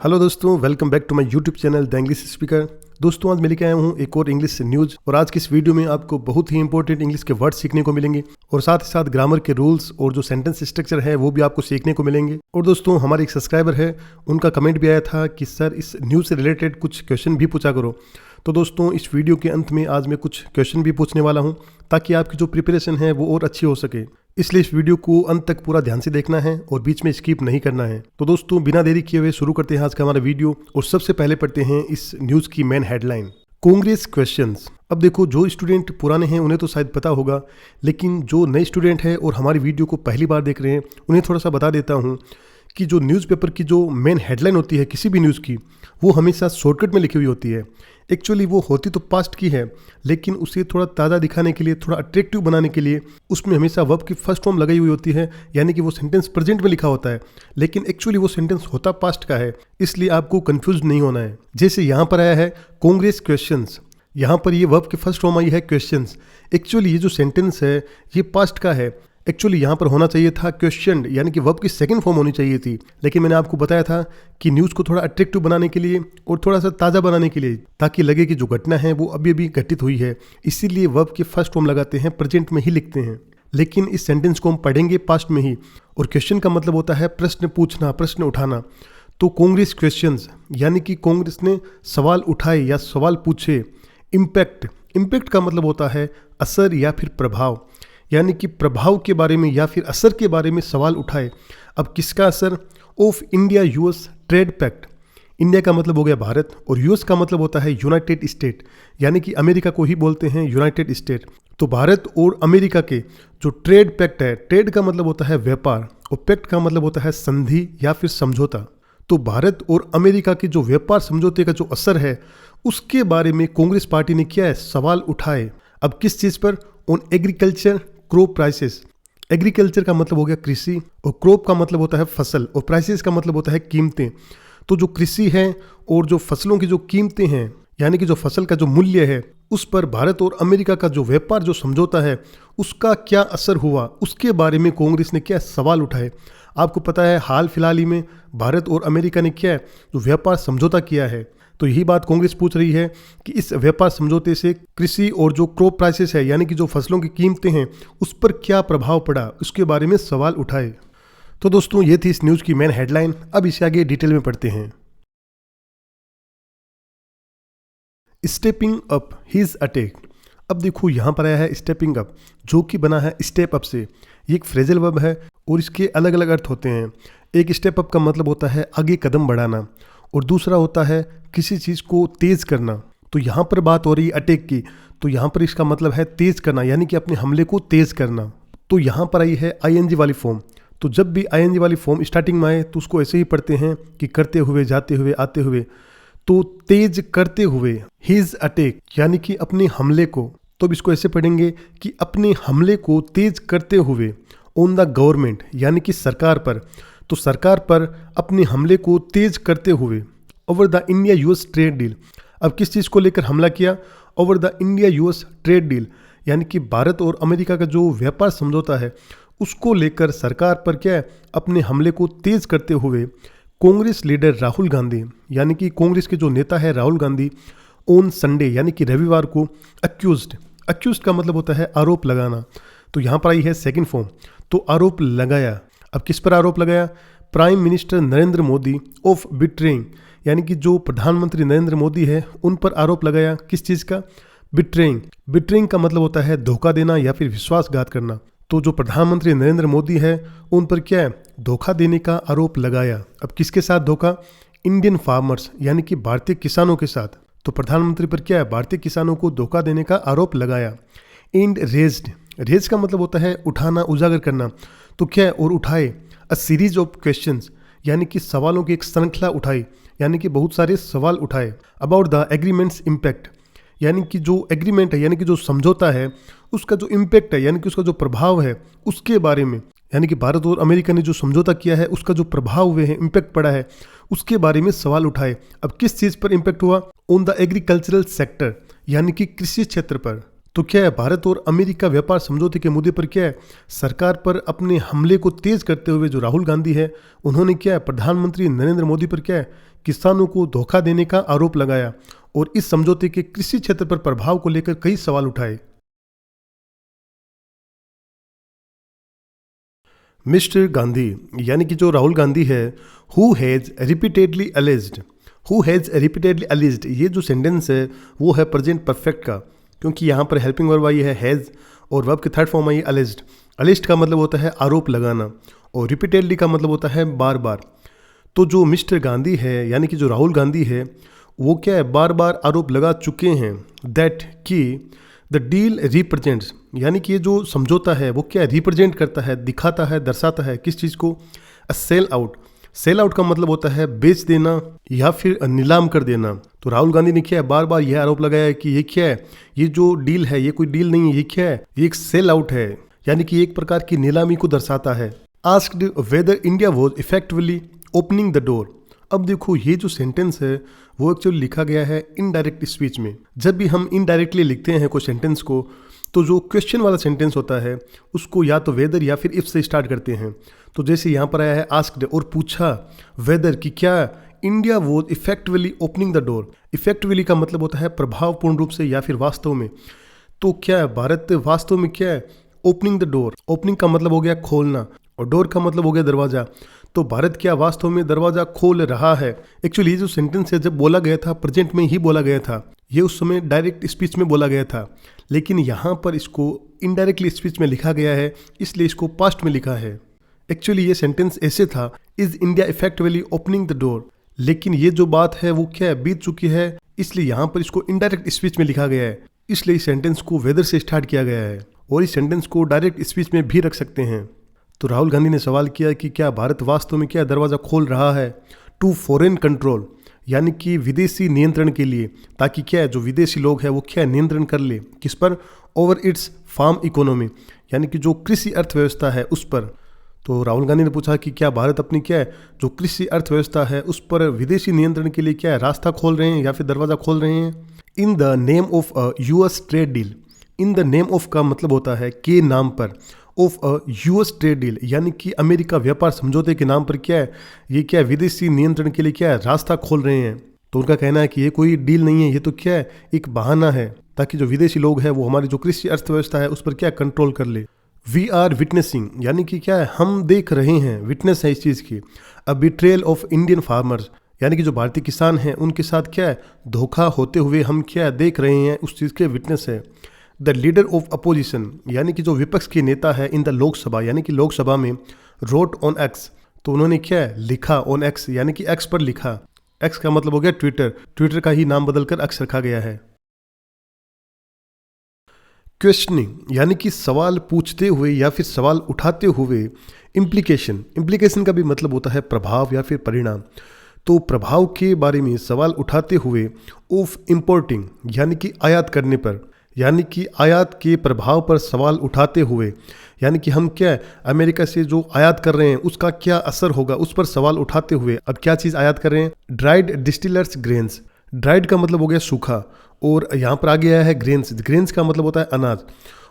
Hello दोस्तों, welcome back to my YouTube channel the English speaker. दोस्तों, आज मैं लेके आया हूँ एक और इंग्लिश न्यूज़ और आज की इस वीडियो में आपको बहुत ही इंपॉर्टेंट इंग्लिश के वर्ड सीखने को मिलेंगे और साथ ही साथ ग्रामर के रूल्स और जो सेंटेंस स्ट्रक्चर है वो भी आपको सीखने को मिलेंगे। और दोस्तों, हमारे एक सब्सक्राइबर है, उनका कमेंट भी आया था कि सर इस न्यूज़ से रिलेटेड कुछ क्वेश्चन भी पूछा करो। तो दोस्तों, इस वीडियो के अंत में आज मैं कुछ क्वेश्चन भी पूछने वाला हूँ ताकि आपकी जो प्रिपरेशन है वो और अच्छी हो सके। इसलिए इस वीडियो को अंत तक पूरा ध्यान से देखना है और बीच में स्किप नहीं करना है। तो दोस्तों, बिना देरी किए हुए शुरू करते हैं आज का हमारा वीडियो और सबसे पहले पढ़ते हैं इस न्यूज़ की मेन हेडलाइन, कांग्रेस क्वेश्चंस। अब देखो, जो स्टूडेंट पुराने हैं उन्हें तो शायद पता होगा, लेकिन जो नए स्टूडेंट हैं और हमारी वीडियो को पहली बार देख रहे हैं उन्हें थोड़ा सा बता देता हूँ कि जो न्यूज़पेपर की जो मेन हेडलाइन होती है किसी भी न्यूज़ की, वो हमेशा शॉर्टकट में लिखी हुई होती है। एक्चुअली वो होती तो पास्ट की है, लेकिन उसे थोड़ा ताज़ा दिखाने के लिए, थोड़ा अट्रैक्टिव बनाने के लिए उसमें हमेशा वर्ब की फर्स्ट फॉर्म लगाई हुई होती है, यानी कि वो सेंटेंस प्रेजेंट में लिखा होता है, लेकिन एक्चुअली वो सेंटेंस होता पास्ट का है। इसलिए आपको कंफ्यूज नहीं होना है। जैसे यहाँ पर आया है कांग्रेस क्वेश्चंस, यहाँ पर ये वर्ब की फर्स्ट फॉर्म आई है क्वेश्चंस। एक्चुअली ये जो सेंटेंस है ये पास्ट का है। एक्चुअली यहाँ पर होना चाहिए था क्वेश्चन, यानी कि वर्ब की सेकंड फॉर्म होनी चाहिए थी, लेकिन मैंने आपको बताया था कि न्यूज़ को थोड़ा अट्रैक्टिव बनाने के लिए और थोड़ा सा ताज़ा बनाने के लिए, ताकि लगे कि जो घटना है वो अभी अभी घटित हुई है, इसीलिए वर्ब की फर्स्ट फॉर्म लगाते हैं, प्रेजेंट में ही लिखते हैं। लेकिन इस सेंटेंस को हम पढ़ेंगे पास्ट में ही, और क्वेश्चन का मतलब होता है प्रश्न पूछना, प्रश्न उठाना। तो कांग्रेस क्वेश्चंस यानी कि कांग्रेस ने सवाल उठाए या सवाल पूछे। इम्पैक्ट, इम्पैक्ट का मतलब होता है असर या फिर प्रभाव, यानी कि प्रभाव के बारे में या फिर असर के बारे में सवाल उठाए। अब किसका असर? Of India US trade pact. India का मतलब हो गया भारत और यूएस का मतलब होता है यूनाइटेड स्टेट, यानी कि अमेरिका को ही बोलते हैं यूनाइटेड स्टेट। तो भारत और अमेरिका के जो ट्रेड पैक्ट है, ट्रेड का मतलब होता है व्यापार और पैक्ट का मतलब होता है संधि या फिर समझौता। तो भारत और अमेरिका के जो व्यापार समझौते का जो असर है उसके बारे में कांग्रेस पार्टी ने किया है, सवाल उठाए। अब किस चीज़ पर? On agriculture crop prices. Agriculture का मतलब हो गया कृषि और क्रॉप का मतलब होता है फसल और प्राइसेस का मतलब होता है कीमतें। तो जो कृषि है और जो फसलों की जो कीमतें हैं, यानी कि जो फसल का जो मूल्य है, उस पर भारत और अमेरिका का जो व्यापार जो समझौता है उसका क्या असर हुआ, उसके बारे में कांग्रेस ने क्या सवाल उठाए। आपको पता है हाल फिलहाल ही में भारत और अमेरिका ने क्या है, जो व्यापार समझौता किया है। तो यही बात कांग्रेस पूछ रही है कि इस व्यापार समझौते से कृषि और जो क्रॉप प्राइसेस है, यानी कि जो फसलों की कीमतें हैं, उस पर क्या प्रभाव पड़ा, उसके बारे में सवाल उठाए। तो दोस्तों, ये थी इस न्यूज़ की मेन हेडलाइन। अब इसे आगे डिटेल में पढ़ते हैं। Stepping up his attack. अब देखो, यहाँ पर आया है स्टेपिंग अप, जो कि बना है स्टेप अप से। ये एक फ्रेजल वर्ब है और इसके अलग अलग अर्थ होते हैं। एक स्टेप अप का मतलब होता है आगे कदम बढ़ाना और दूसरा होता है किसी चीज़ को तेज़ करना। तो यहाँ पर बात हो रही है अटैक की, तो यहाँ पर इसका मतलब है तेज़ करना, यानी कि अपने हमले को तेज़ करना। तो यहाँ पर आई है आईएनजी वाली फॉर्म। तो जब भी आईएनजी वाली फॉर्म स्टार्टिंग में आए तो उसको ऐसे ही पढ़ते हैं कि करते हुए, जाते हुए, आते हुए। तो तेज करते हुए, हिज अटैक, यानी कि अपने हमले को। तो अब इसको ऐसे पढ़ेंगे कि अपने हमले को तेज करते हुए, ऑन द गवर्नमेंट, यानी कि सरकार पर। तो सरकार पर अपने हमले को तेज करते हुए, over the India US trade deal. अब किस चीज़ को लेकर हमला किया? Over the India US trade deal, यानी कि भारत और अमेरिका का जो व्यापार समझौता है उसको लेकर सरकार पर क्या है, अपने हमले को तेज करते हुए कांग्रेस लीडर राहुल गांधी, यानी कि कांग्रेस के जो नेता है राहुल गांधी, ऑन संडे, यानी कि रविवार को, अक्यूज्ड। अक्यूज्ड का मतलब होता है आरोप लगाना। तो यहाँ पर आई है सेकंड फॉर्म, तो आरोप लगाया। अब किस पर आरोप लगाया? Prime minister Narendra Modi of betraying, यानी कि जो प्रधानमंत्री नरेंद्र मोदी है उन पर आरोप लगाया। किस चीज़ का? बिट्रेइंग। बिट्रेइंग का मतलब होता है धोखा देना या फिर विश्वासघात करना। तो जो प्रधानमंत्री नरेंद्र मोदी है उन पर क्या है, धोखा देने का आरोप लगाया। अब किसके साथ धोखा? इंडियन फार्मर्स, यानी कि भारतीय किसानों के साथ। तो प्रधानमंत्री पर क्या है, भारतीय किसानों को धोखा देने का आरोप लगाया। एंड रेज्ड, रेज का मतलब होता है उठाना, उजागर करना। तो क्या है, और उठाए। अ सीरीज ऑफ क्वेश्चंस, यानी कि सवालों की एक श्रृंखला उठाई, यानी कि बहुत सारे सवाल उठाए। अबाउट द एग्रीमेंट्स इम्पैक्ट, यानी कि जो एग्रीमेंट है, यानी कि जो समझौता है उसका जो इम्पैक्ट है, यानी कि उसका जो प्रभाव है उसके बारे में, यानी कि भारत और अमेरिका ने जो समझौता किया है उसका जो प्रभाव हुए हैं, इम्पैक्ट पड़ा है, उसके बारे में सवाल उठाए। अब किस चीज़ पर इम्पैक्ट हुआ? ऑन द एग्रीकल्चरल सेक्टर, यानी कि कृषि क्षेत्र पर। तो क्या है, भारत और अमेरिका व्यापार समझौते के मुद्दे पर क्या है, सरकार पर अपने हमले को तेज करते हुए जो राहुल गांधी है उन्होंने क्या है, प्रधानमंत्री नरेंद्र मोदी पर क्या है, किसानों को धोखा देने का आरोप लगाया और इस समझौते के कृषि क्षेत्र पर प्रभाव को लेकर कई सवाल उठाए। मिस्टर गांधी यानी कि जो राहुल गांधी है, हु हैज़ रिपीटेडली अलेज्ड, ये जो सेंटेंस है वो है प्रेजेंट परफेक्ट का, क्योंकि यहाँ पर हेल्पिंग वर्ब आई है हैज़ और वर्ब के third form I alleged. Alleged का मतलब होता है आरोप लगाना और रिपीटेडली का मतलब होता है बार बार। तो जो मिस्टर गांधी है यानी कि जो राहुल गांधी है वो क्या है, बार बार आरोप लगा चुके हैं दैट कि द डील रिप्रेजेंट्स, यानी कि ये जो समझौता है वो क्या रिप्रेजेंट करता है, दिखाता है, दर्शाता है किस चीज़ को, अ सेल आउट। सेल आउट का मतलब होता है बेच देना या फिर नीलाम कर देना। तो राहुल गांधी ने क्या है, बार बार यह आरोप लगाया है कि ये क्या है, ये जो डील है ये कोई डील नहीं है, ये क्या है, ये एक सेल आउट है, यानी कि एक प्रकार की नीलामी को दर्शाता है। Asked weather India was effectively opening the door. अब देखो ये जो सेंटेंस है वो एक्चुअली लिखा गया है इनडायरेक्ट स्पीच में। जब भी हम इनडायरेक्टली लिखते हैं कोई सेंटेंस को तो जो क्वेश्चन वाला सेंटेंस होता है उसको या तो वेदर या फिर इफ से स्टार्ट करते हैं। तो जैसे यहाँ पर आया है आस्क्ड और पूछा वेदर कि क्या India was effectively opening the door. Effectively का मतलब होता है प्रभावपूर्ण रूप से या फिर वास्तव में। तो क्या है, भारत वास्तव में क्या है, ओपनिंग द डोर। ओपनिंग का मतलब हो गया खोलना और डोर का मतलब हो गया दरवाजा। तो भारत क्या वास्तव में दरवाजा खोल रहा है। एक्चुअली ये जो सेंटेंस है जब बोला गया था प्रेजेंट में ही बोला गया था, ये उस समय डायरेक्ट स्पीच में बोला गया था, लेकिन यहाँ पर इसको इनडायरेक्टली स्पीच में लिखा गया है इसलिए इसको पास्ट में लिखा है। एक्चुअली ये सेंटेंस ऐसे था, is India effectively opening the door, लेकिन ये जो बात है वो क्या है, बीत चुकी है, इसलिए यहाँ पर इसको इनडायरेक्ट स्पीच में लिखा गया है। इसलिए इस सेंटेंस को वेदर से स्टार्ट किया गया है और इस सेंटेंस को डायरेक्ट स्पीच में भी रख सकते हैं। तो राहुल गांधी ने सवाल किया कि क्या भारत वास्तव में क्या दरवाज़ा खोल रहा है टू फॉरेन कंट्रोल, यानी कि विदेशी नियंत्रण के लिए, ताकि क्या है जो विदेशी लोग हैं वो क्या नियंत्रण कर ले, किस पर, ओवर इट्स फार्म इकोनॉमी, यानी कि जो कृषि अर्थव्यवस्था है उस पर। तो राहुल गांधी ने पूछा कि क्या भारत अपनी क्या है जो कृषि अर्थव्यवस्था है उस पर विदेशी नियंत्रण के लिए क्या है रास्ता खोल रहे हैं या फिर दरवाज़ा खोल रहे हैं। In the name of a US trade deal, in the name of का मतलब होता है के नाम पर, of a US trade deal यानी कि अमेरिका व्यापार समझौते के नाम पर क्या है, ये क्या है विदेशी नियंत्रण के लिए क्या है रास्ता खोल रहे हैं। तो उनका कहना है कि ये कोई डील नहीं है, ये तो क्या है एक बहाना है ताकि जो विदेशी लोग हैं वो हमारी जो कृषि अर्थव्यवस्था है उस पर क्या कंट्रोल कर ले। वी आर विटनेसिंग यानी कि क्या है हम देख रहे हैं, विटनेस है इस चीज़ की, अ बिट्रेयल ऑफ इंडियन फार्मर्स, यानी कि जो भारतीय किसान हैं उनके साथ क्या है धोखा होते हुए हम क्या देख रहे हैं, उस चीज़ के विटनेस है। द लीडर ऑफ अपोजिशन यानी कि जो विपक्ष के नेता है इन द लोकसभा, यानी कि लोकसभा में, रोट ऑन एक्स, तो उन्होंने क्या है लिखा ऑन एक्स, यानी कि एक्स पर लिखा। एक्स का मतलब हो गया ट्विटर, ट्विटर का ही नाम बदलकर एक्स रखा गया है। क्वेश्चनिंग यानी कि सवाल पूछते हुए या फिर सवाल उठाते हुए। इम्प्लीकेशन, इम्प्लीकेशन का भी मतलब होता है प्रभाव या फिर परिणाम। तो प्रभाव के बारे में सवाल उठाते हुए, ऑफ इम्पोर्टिंग यानी कि आयात करने पर, यानी कि आयात के प्रभाव पर सवाल उठाते हुए, यानी कि हम क्या है अमेरिका से जो आयात कर रहे हैं उसका क्या असर होगा उस पर सवाल उठाते हुए। अब क्या चीज़ आयात कर रहे हैं, ड्राइड डिस्टिलर्स ग्रेन्स, ड्राइड का मतलब हो गया सूखा और यहाँ पर आ गया है ग्रेन्स, ग्रेन्स का मतलब होता है अनाज,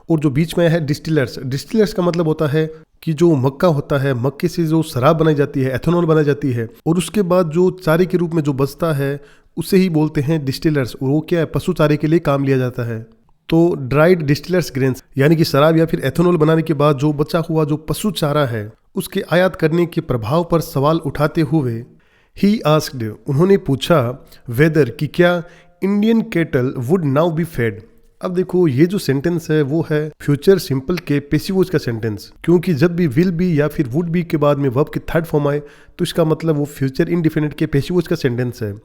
और जो बीच में है डिस्टिलर्स, डिस्टिलर्स का मतलब होता है कि जो मक्का होता है, मक्के से जो शराब बनाई जाती है, एथेनॉल बनाई जाती है, और उसके बाद जो चारे के रूप में जो बचता है उसे ही बोलते हैं डिस्टिलर्स, और वो क्या है पशु चारे के लिए काम लिया जाता है। तो ड्राइड डिस्टिलर्स ग्रेन्स यानी कि शराब या फिर एथेनॉल बनाने के बाद जो बचा हुआ जो पशु चारा है उसके आयात करने के प्रभाव पर सवाल उठाते हुए, ही आस्क्ड उन्होंने पूछा, वेदर कि क्या Indian kettle would now be fade. अब देखो ये जो सेंटेंस है वो है फ्यूचर सिंपल के पैसिव वॉइस का सेंटेंस, क्योंकि जब भी विल बी या फिर वुड बी के बाद में वर्ब की थर्ड फॉर्म आए तो इसका मतलब वो फ्यूचर इंडिफिनिट के पैसिव वॉइस का सेंटेंस है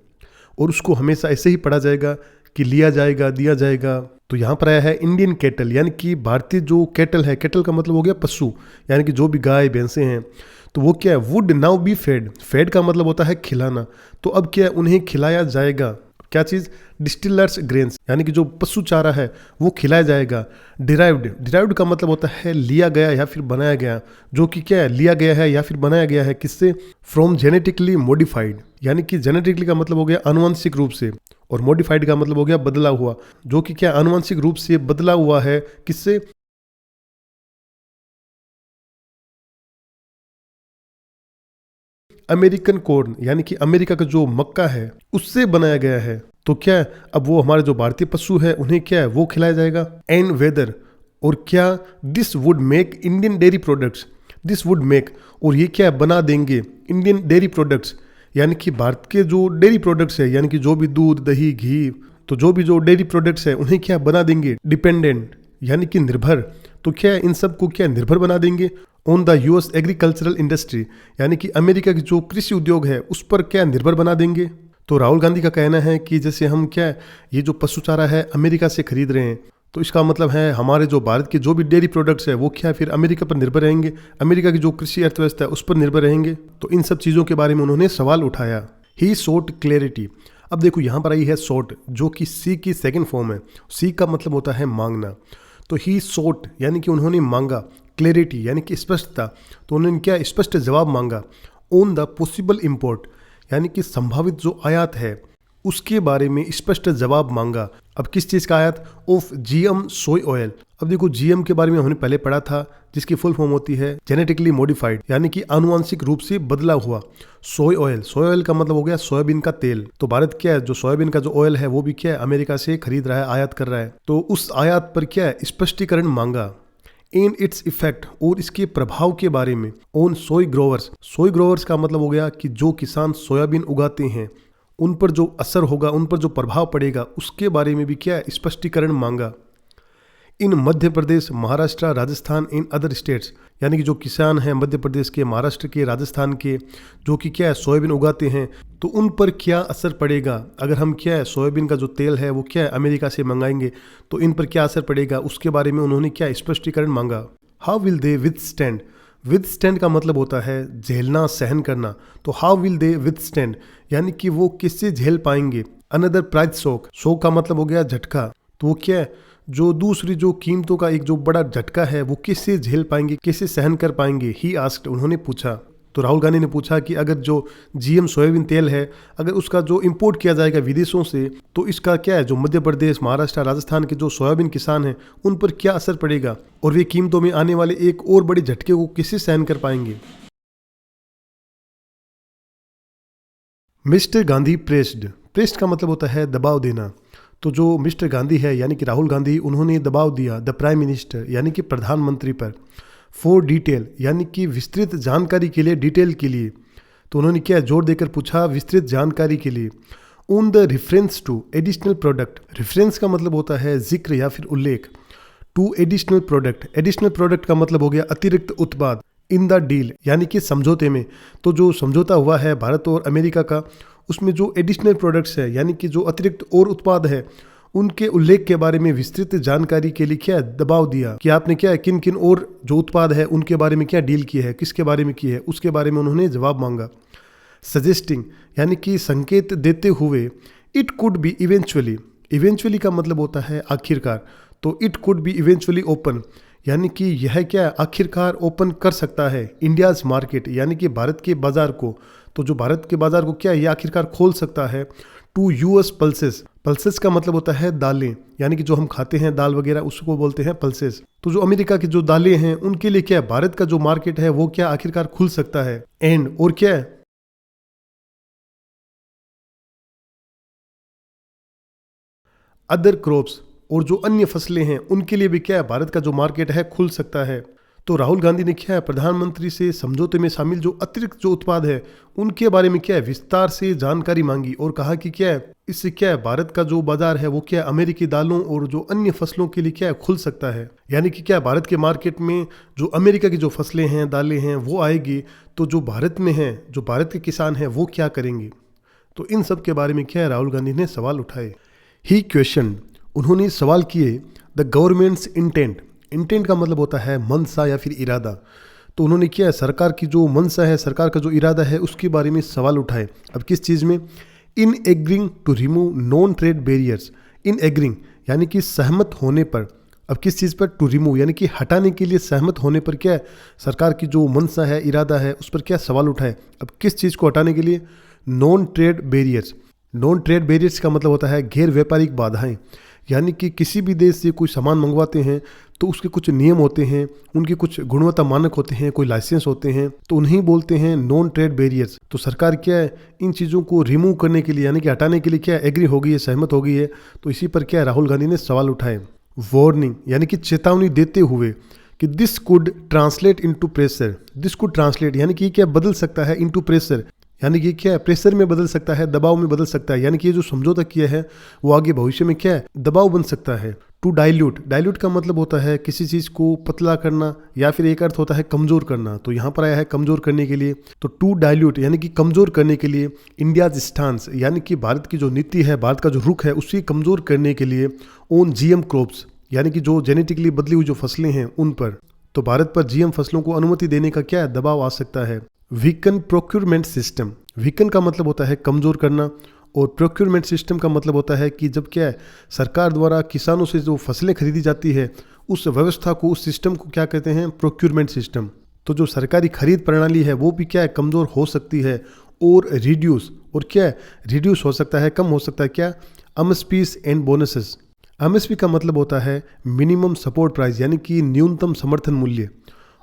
और उसको हमेशा ऐसे ही पढ़ा जाएगा कि लिया जाएगा, दिया जाएगा। तो यहाँ पर आया है इंडियन कैटल यानी कि भारतीय जो कैटल है, कैटल का मतलब हो गया पशु, यानी कि जो भी गाय भैंसे हैं, तो वो क्या है would now be fed, fed का मतलब होता है खिलाना, तो अब क्या है उन्हें खिलाया जाएगा। क्या चीज़, डिस्टिलर्स ग्रेन्स यानी कि जो पशु चारा है वो खिलाया जाएगा। डिराइव्ड, डिराइव्ड का मतलब होता है लिया गया या फिर बनाया गया, जो कि क्या है लिया गया है या फिर बनाया गया है किससे, फ्रॉम जेनेटिकली मॉडिफाइड, यानी कि जेनेटिकली का मतलब हो गया आनुवंशिक रूप से, और मॉडिफाइड का मतलब हो गया बदला हुआ, जो कि क्या आनुवंशिक रूप से बदला हुआ है किससे, अमेरिकन कॉर्न यानी कि अमेरिका का जो मक्का है उससे बनाया गया है, तो क्या अब वो हमारे जो भारतीय पशु है उन्हें क्या है वो खिलाया जाएगा। एंड वेदर, और क्या this would make Indian dairy products, this would make, और ये क्या बना देंगे इंडियन डेयरी प्रोडक्ट्स, यानी कि भारत के जो डेयरी प्रोडक्ट्स है, यानी कि जो भी दूध दही घी, तो जो भी जो डेयरी प्रोडक्ट्स है उन्हें क्या बना देंगे डिपेंडेंट, यानी कि निर्भर। तो क्या इन सब को क्या निर्भर बना देंगे on the US agricultural industry, यानी कि अमेरिका की जो कृषि उद्योग है उस पर क्या निर्भर बना देंगे। तो राहुल गांधी का कहना है कि जैसे हम क्या ये जो पशु चारा है अमेरिका से खरीद रहे हैं, तो इसका मतलब है हमारे जो भारत के जो भी डेयरी प्रोडक्ट्स है वो क्या फिर अमेरिका पर निर्भर रहेंगे, अमेरिका की जो कृषि अर्थव्यवस्था है उस पर निर्भर रहेंगे। तो इन सब चीज़ों के बारे में उन्होंने सवाल उठाया। ही सोट क्लैरिटी। अब देखो यहाँ पर आई है सोट, जो कि सी की सेकेंड फॉर्म है। सी का मतलब होता है मांगना, तो ही सोट यानी कि उन्होंने मांगा, क्लैरिटी यानी कि स्पष्टता, तो उन्होंने क्या स्पष्ट जवाब मांगा ऑन द पॉसिबल इम्पोर्ट, यानी कि संभावित जो आयात है उसके बारे में स्पष्ट जवाब मांगा। अब किस चीज़ का आयात, ऑफ जीएम सोय ऑयल। अब देखो जीएम के बारे में हमने पहले पढ़ा था, जिसकी फुल फॉर्म होती है जेनेटिकली मॉडिफाइड, यानी कि आनुवांशिक रूप से बदला हुआ सोय ऑयल। सोय ऑयल का मतलब हो गया सोयाबीन का तेल। तो भारत क्या है जो सोयाबीन का जो ऑयल है वो भी क्या है अमेरिका से खरीद रहा है, आयात कर रहा है। तो उस आयात पर क्या है स्पष्टीकरण मांगा। इन इट्स इफेक्ट, और इसके प्रभाव के बारे में, on soy growers. Soy growers का मतलब हो गया कि जो किसान सोयाबीन उगाते हैं उन पर जो असर होगा, उन पर जो प्रभाव पड़ेगा उसके बारे में भी क्या स्पष्टीकरण मांगा। In Madhya Pradesh, Maharashtra, Rajasthan, in other states, यानी कि जो किसान हैं मध्य प्रदेश के, महाराष्ट्र के, राजस्थान के, जो कि क्या है सोयाबीन उगाते हैं, तो उन पर क्या असर पड़ेगा अगर हम क्या है सोयाबीन का जो तेल है वो क्या है अमेरिका से मंगाएंगे, तो इन पर क्या असर पड़ेगा उसके बारे में उन्होंने क्या स्पष्टीकरण मांगा। How will they withstand. Withstand का मतलब होता है झेलना, सहन करना। तो हाउ विल दे विथस्टैंड, यानी कि वो किससे झेल पाएंगे। अनदर प्राइस शॉक, शॉक का मतलब हो गया झटका, तो वो क्या है जो दूसरी जो कीमतों का एक जो बड़ा झटका है वो किससे झेल पाएंगे, कैसे सहन कर पाएंगे। ही आस्क्ड, उन्होंने पूछा। तो राहुल गांधी ने पूछा कि अगर जो जीएम सोयाबीन तेल है अगर उसका जो इंपोर्ट किया जाएगा विदेशों से, तो इसका क्या है जो मध्य प्रदेश, महाराष्ट्र, राजस्थान के जो सोयाबीन किसान हैं उन पर क्या असर पड़ेगा, और वे कीमतों में आने वाले एक और बड़े झटके को कैसे सहन कर पाएंगे। Mister Gandhi pressed. प्रेस्ड का मतलब होता है दबाव देना। तो जो मिस्टर गांधी है यानी कि राहुल गांधी, उन्होंने दबाव दिया द प्राइम मिनिस्टर यानी कि प्रधानमंत्री पर, फॉर डिटेल यानी कि विस्तृत जानकारी के लिए, डिटेल के लिए। तो उन्होंने क्या जोर देकर पूछा विस्तृत जानकारी के लिए। On the reference to additional product. Reference का मतलब होता है जिक्र या फिर उल्लेख। To additional product, additional product का मतलब हो गया अतिरिक्त उत्पाद। इन द डील यानी कि समझौते में। तो जो समझौता हुआ है भारत और अमेरिका का, उसमें जो एडिशनल प्रोडक्ट्स है यानी कि जो अतिरिक्त और उत्पाद है उनके उल्लेख के बारे में विस्तृत जानकारी के लिए क्या दबाव दिया कि आपने क्या किन किन और जो उत्पाद है उनके बारे में क्या डील की है, किसके बारे में की है, उसके बारे में उन्होंने जवाब मांगा। सजेस्टिंग यानी कि संकेत देते हुए। It could be eventually, eventually का मतलब होता है आखिरकार। तो it could be eventually open, यानी कि यह क्या आखिरकार ओपन कर सकता है इंडियाज मार्केट, यानी कि भारत के बाजार को। तो जो भारत के बाजार को क्या ये आखिरकार खोल सकता है। टू यूएस पल्सेस, पल्सेस का मतलब होता है दालें, यानी कि जो हम खाते हैं दाल वगैरह उसको बोलते हैं पल्सेस। तो जो अमेरिका की जो दालें हैं उनके लिए क्या भारत का जो मार्केट है वो क्या आखिरकार खुल सकता है। एंड, और क्या है अदर क्रॉप्स, और जो अन्य फसलें हैं उनके लिए भी क्या है भारत का जो मार्केट है खुल सकता है। तो राहुल गांधी ने क्या है प्रधानमंत्री से समझौते में शामिल जो अतिरिक्त जो उत्पाद है उनके बारे में क्या है विस्तार से जानकारी मांगी, और कहा कि क्या है इससे क्या है भारत का जो बाजार है वो क्या अमेरिकी दालों और जो अन्य फसलों के लिए क्या है खुल सकता है। यानी कि क्या भारत के मार्केट में जो अमेरिका की जो फसलें हैं, दालें हैं वो आएगी, तो जो भारत में है, जो भारत के किसान हैं वो क्या करेंगे। तो इन सब के बारे में क्या है राहुल गांधी ने सवाल उठाए। ही क्वेश्चन, उन्होंने सवाल किए द गवर्नमेंट्स इंटेंट। इंटेंट का मतलब होता है मनसा या फिर इरादा। तो उन्होंने क्या सरकार की जो मनसा है, सरकार का जो इरादा है उसके बारे में सवाल उठाए। अब किस चीज़ में, in agreeing to remove non trade barriers. In agreeing यानी कि सहमत होने पर, अब किस चीज़ पर, टू रिमूव यानी कि हटाने के लिए सहमत होने पर क्या सरकार की जो मनसा है, इरादा है, उस पर क्या सवाल उठाए। अब किस चीज़ को हटाने के लिए, non trade barriers. Non trade barriers का मतलब होता है गैर व्यापारिक बाधाएं, यानी कि किसी भी देश से कोई सामान मंगवाते हैं तो उसके कुछ नियम होते हैं, उनके कुछ गुणवत्ता मानक होते हैं, कोई लाइसेंस होते हैं, तो उन्हें बोलते हैं नॉन ट्रेड बैरियर्स। तो सरकार क्या है इन चीज़ों को रिमूव करने के लिए यानी कि हटाने के लिए क्या एग्री हो गई है, सहमत हो गई है। तो इसी पर क्या राहुल गांधी ने सवाल उठाए। वार्निंग यानी कि चेतावनी देते हुए कि this could translate into pressure. This could translate यानी कि क्या बदल सकता है इनटू प्रेशर, यानी कि क्या है प्रेशर में बदल सकता है, दबाव में बदल सकता है। यानी कि ये जो समझौता किया है वो आगे भविष्य में क्या है दबाव बन सकता है। टू डाइल्यूट, डाइल्यूट का मतलब होता है किसी चीज़ को पतला करना, या फिर एक अर्थ होता है कमज़ोर करना। तो यहाँ पर आया है कमज़ोर करने के लिए। तो टू डाइल्यूट यानी कि कमज़ोर करने के लिए, इंडियाज स्टांस यानी कि भारत की जो नीति है, भारत का जो रुख है उसी कमज़ोर करने के लिए ऑन जीएम क्रॉप्स यानी कि जो जेनेटिकली बदली हुई जो फसलें हैं उन पर, तो भारत पर जीएम फसलों को अनुमति देने का क्या है दबाव आ सकता है। वीकन प्रोक्योरमेंट सिस्टम, वीकन का मतलब होता है कमज़ोर करना, और प्रोक्योरमेंट सिस्टम का मतलब होता है कि जब क्या है सरकार द्वारा किसानों से जो फसलें खरीदी जाती है उस व्यवस्था को, उस सिस्टम को क्या कहते हैं प्रोक्योरमेंट सिस्टम। तो जो सरकारी खरीद प्रणाली है वो भी क्या है कमज़ोर हो सकती है। और रिड्यूस, और क्या है रिड्यूस हो सकता है, कम हो सकता है क्या, एमएसपीज एंड बोनसेस। एमएसपी का मतलब होता है मिनिमम सपोर्ट प्राइस यानी कि न्यूनतम समर्थन मूल्य,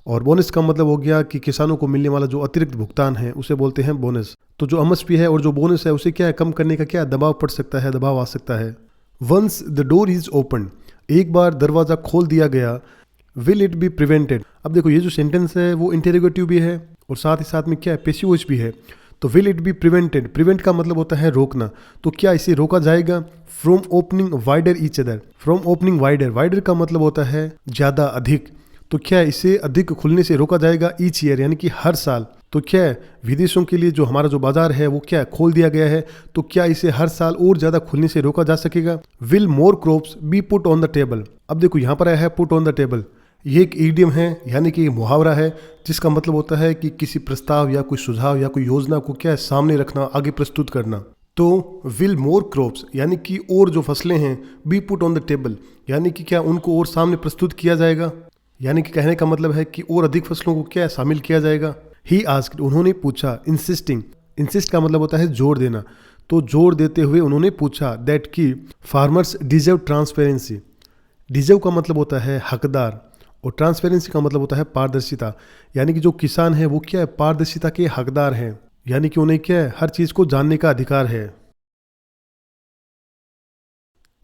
और बोनस का मतलब हो गया कि किसानों को मिलने वाला जो अतिरिक्त भुगतान है उसे बोलते हैं बोनस। तो जो एमएसपी है और जो बोनस है उसे क्या है कम करने का क्या दबाव पड़ सकता है, दबाव आ सकता है। Once the door is open, एक बार दरवाज़ा खोल दिया गया, विल इट बी प्रिवेंटेड। अब देखो ये जो सेंटेंस है वो इंटेरोगेटिव भी है और साथ ही साथ में क्या है पैसिव वॉइस भी है। तो will it be prevented, prevent का मतलब होता है रोकना, तो क्या इसे रोका जाएगा from opening wider each other. From opening wider, wider का मतलब होता है ज़्यादा, अधिक, तो क्या इसे अधिक खुलने से रोका जाएगा ईच ईयर यानी कि हर साल। तो क्या है विदेशों के लिए जो हमारा जो बाजार है वो क्या खोल दिया गया है, तो क्या इसे हर साल और ज़्यादा खुलने से रोका जा सकेगा। Will more crops B put on the table. अब देखो यहाँ पर आया है पुट ऑन द टेबल, ये एक ईडियम है यानी कि मुहावरा है जिसका मतलब होता है कि किसी प्रस्ताव या कोई सुझाव या कोई योजना को क्या है सामने रखना, आगे प्रस्तुत करना। तो विल मोर क्रॉप्स यानी कि और जो फसलें हैं B put on the table यानी कि क्या उनको और सामने प्रस्तुत किया जाएगा, यानी कि कहने का मतलब है कि और अधिक फसलों को क्या शामिल किया जाएगा। ही आस्क्ड, उन्होंने पूछा। इंसिस्टिंग, इंसिस्ट का मतलब होता है जोर देना, तो जोर देते हुए उन्होंने पूछा दैट कि फार्मर्स डिजर्व ट्रांसपेरेंसी। डिजर्व का मतलब होता है हकदार और ट्रांसपेरेंसी का मतलब होता है पारदर्शिता, यानी कि जो किसान है वो क्या है पारदर्शिता के हकदार हैं, यानी कि उन्हें क्या है हर चीज को जानने का अधिकार है।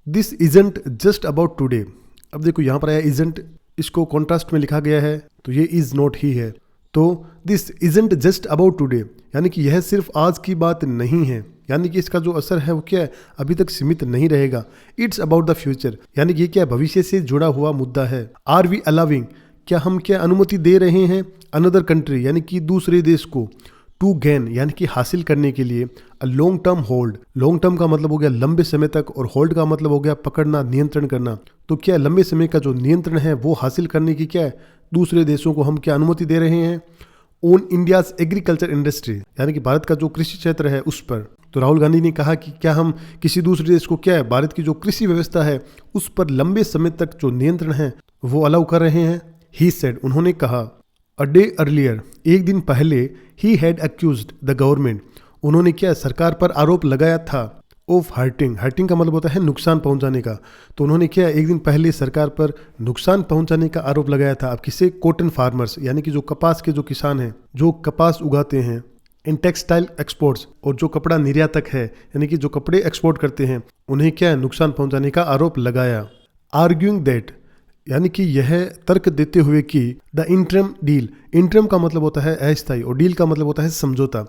This isn't just about today. अब देखो यहाँ पर आया इजंट, इसको कॉन्ट्रास्ट में लिखा गया है तो ये इज नॉट ही है। तो this isn't just about today यानी कि यह सिर्फ आज की बात नहीं है, यानी कि इसका जो असर है वो क्या है अभी तक सीमित नहीं रहेगा। इट्स अबाउट द फ्यूचर यानी कि ये क्या भविष्य से जुड़ा हुआ मुद्दा है। आर वी अलाउिंग, क्या हम क्या अनुमति दे रहे हैं अनदर कंट्री यानी कि दूसरे देश को, टू गेन यानी कि हासिल करने के लिए, a long term hold. Long term का मतलब हो गया लंबे समय तक और होल्ड का मतलब हो गया पकड़ना, नियंत्रण करना। तो क्या लंबे समय का जो नियंत्रण है वो हासिल करने की क्या है दूसरे देशों को हम क्या अनुमति दे रहे हैं। ऑन इंडियाज एग्रीकल्चर इंडस्ट्री यानी कि भारत का जो कृषि क्षेत्र है उस पर। तो राहुल गांधी ने कहा कि क्या हम किसी दूसरे देश को क्या है भारत की जो कृषि व्यवस्था है उस पर लंबे समय तक जो नियंत्रण है वो अलाउ कर रहे हैं। ही सेड, उन्होंने कहा। अ डे अर्लियर, एक दिन पहले, he had accused the government, उन्होंने क्या सरकार पर आरोप लगाया था ऑफ हर्टिंग। हर्टिंग का मतलब होता है नुकसान पहुंचाने का। तो उन्होंने क्या एक दिन पहले सरकार पर नुकसान पहुंचाने का आरोप लगाया था। अब किसे, कॉटन फार्मर्स यानी कि जो कपास के जो किसान हैं जो कपास उगाते हैं। इन टेक्सटाइल एक्सपोर्ट्स, और जो कपड़ा निर्यातक है यानी कि जो कपड़े एक्सपोर्ट करते हैं उन्हें क्या नुकसान पहुंचाने का आरोप लगाया। आर्ग्यूइंग दैट यानी कि यह तर्क देते हुए कि द इंटरम डील, इंटरम का मतलब होता है अस्थायी और डील का मतलब होता है समझौता।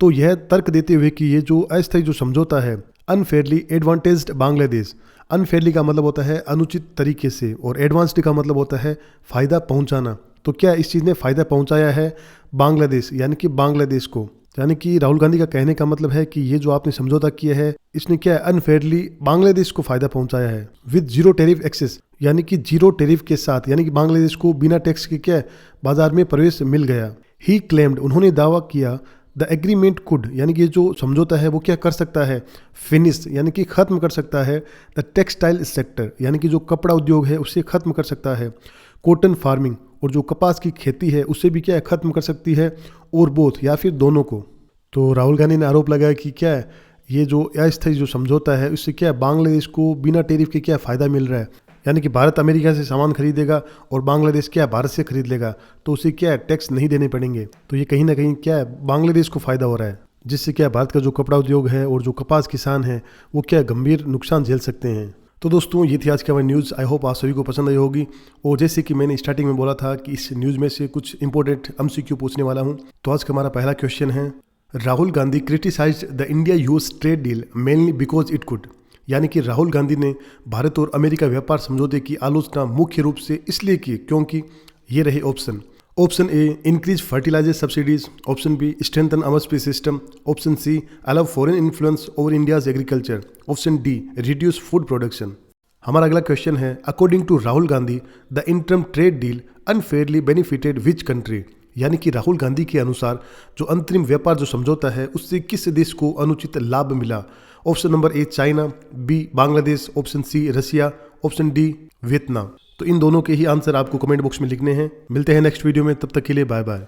तो यह तर्क देते हुए कि ये जो अस्थायी जो समझौता है अनफेयरली एडवांटेज्ड बांग्लादेश। अनफेयरली का मतलब होता है अनुचित तरीके से और एडवांस्ड का मतलब होता है फायदा पहुंचाना। तो क्या इस चीज़ ने फायदा पहुंचाया है बांग्लादेश यानी कि बांग्लादेश को। यानी कि राहुल गांधी का कहने का मतलब है कि ये जो आपने समझौता किया है इसने क्या अनफेयरली बांग्लादेश को फायदा पहुंचाया है। विद जीरो टैरिफ एक्सेस यानी कि जीरो टैरिफ के साथ, यानी कि बांग्लादेश को बिना टैक्स के क्या बाजार में प्रवेश मिल गया। ही क्लेम्ड, उन्होंने दावा किया द एग्रीमेंट कुड यानी कि जो समझौता है वो क्या कर सकता है फिनिश यानी कि खत्म कर सकता है द टेक्सटाइल सेक्टर यानी कि जो कपड़ा उद्योग है उसे खत्म कर सकता है। कॉटन फार्मिंग, और जो कपास की खेती है उसे भी क्या खत्म कर सकती है, और बोथ या फिर दोनों को। तो राहुल गांधी ने आरोप लगाया कि क्या ये जो अस्थायी जो समझौता है उससे क्या बांग्लादेश को बिना टैरिफ के क्या फ़ायदा मिल रहा है, यानी कि भारत अमेरिका से सामान खरीदेगा और बांग्लादेश क्या भारत से खरीद लेगा तो उसे क्या टैक्स नहीं देने पड़ेंगे। तो ये कहीं ना कहीं क्या है बांग्लादेश को फायदा हो रहा है, जिससे क्या भारत का जो कपड़ा उद्योग है और जो कपास किसान है वो क्या गंभीर नुकसान झेल सकते हैं। तो दोस्तों ये थी आज की हमारी न्यूज़। आई होप आप सभी को पसंद आई होगी। और जैसे कि मैंने स्टार्टिंग में बोला था कि इस न्यूज़ में से कुछ इंपॉर्टेंट MCQ पूछने वाला हूँ। तो आज का हमारा पहला क्वेश्चन है, Rahul Gandhi criticised the India US trade deal mainly because it could. यानी कि राहुल गांधी ने भारत और अमेरिका व्यापार समझौते की आलोचना मुख्य रूप से इसलिए की क्योंकि ये रहे option. Option A, increase fertiliser subsidies. Option B, strengthen MSP system. Option C, allow foreign influence over India's agriculture. Option D, reduce food production. हमारा अगला क्वेश्चन है, according to Rahul Gandhi the interim trade deal unfairly benefited which country. यानी कि राहुल गांधी के अनुसार जो अंतरिम व्यापार जो समझौता है उससे किस देश को अनुचित लाभ मिला। Option number A, China. B, Bangladesh. Option C, Russia. Option D, Vietnam. तो इन दोनों के ही आंसर आपको कमेंट बॉक्स में लिखने हैं। मिलते हैं नेक्स्ट वीडियो में, तब तक के लिए बाय बाय।